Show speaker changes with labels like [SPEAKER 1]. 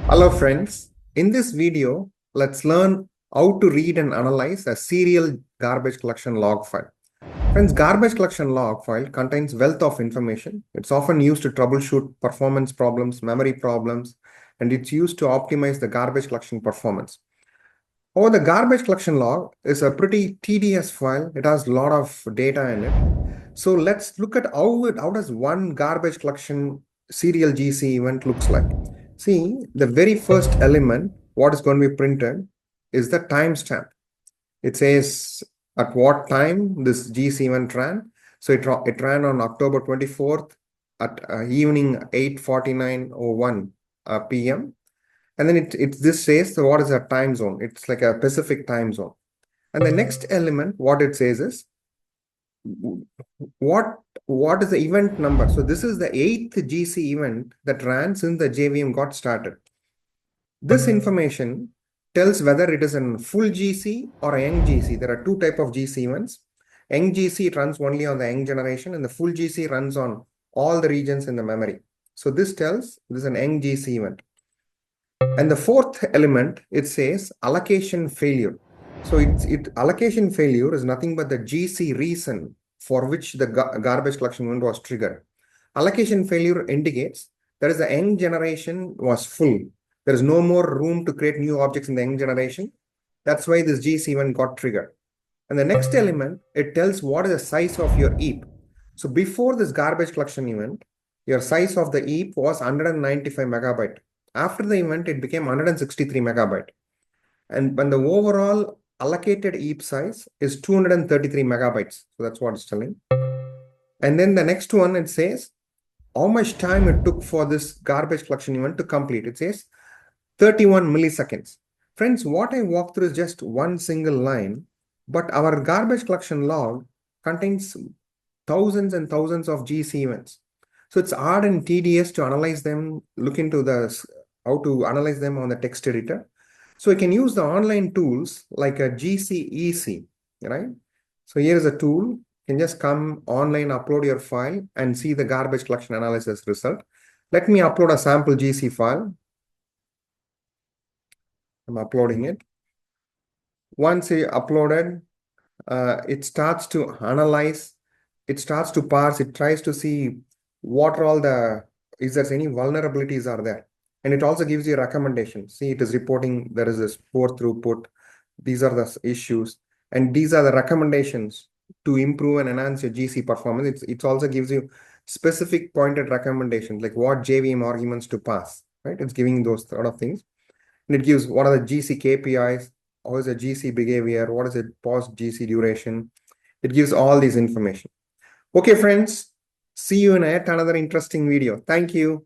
[SPEAKER 1] Hello friends, in this video, let's learn how to read and analyze a serial garbage collection log file. Friends, garbage collection log file contains wealth of information. It's often used to troubleshoot performance problems, memory problems, and it's used to optimize the garbage collection performance. Oh, the garbage collection log is a pretty tedious file. It has a lot of data in it. So let's look at how does one garbage collection serial GC event looks like. See, the very first element, what is going to be printed is the timestamp. It says at what time this GC event ran. So it ran on October 24th at evening 8:49:01 p.m. And then this says, so what is a time zone? It's like a Pacific time zone. And the next element, what it says is, what is the event number? So this is the 8th GC event that ran since the JVM got started. This information tells whether it is a full GC or a young GC. There are two types of GC events. Young GC, it runs only on the young generation, and the full GC runs on all the regions in the memory. So this tells this is an young GC event. And the fourth element, it says allocation failure. So allocation failure is nothing but the GC reason for which the garbage collection event was triggered. Allocation failure indicates that is the young generation was full. There is no more room to create new objects in the young generation. That's why this GC event got triggered. And the next element, it tells what is the size of your heap. So before this garbage collection event, your size of the heap was 195 megabyte. After the event, it became 163 megabyte. And when the overall allocated heap size is 233 megabytes. So that's what it's telling. And then the next one, it says how much time it took for this garbage collection event to complete. It says 31 milliseconds. Friends, what I walked through is just one single line, but our garbage collection log contains thousands and thousands of GC events. So it's hard and tedious to analyze them, look into how to analyze them on the text editor. So you can use the online tools like a GC, right? So here is a tool. You can just come online, upload your file and see the garbage collection analysis result. Let me upload a sample GC file. I'm uploading it. Once you uploaded, it starts to analyze, it starts to parse, it tries to see what are all is there any vulnerabilities are there. And it also gives you a recommendation. See, it is reporting there is this poor throughput. These are the issues. And these are the recommendations to improve and enhance your GC performance. It also gives you specific pointed recommendations, like what JVM arguments to pass, right? It's giving those sort of things. And it gives what are the GC KPIs, how is the GC behavior, what is the post GC duration. It gives all these information. Okay, friends, see you in yet another interesting video. Thank you.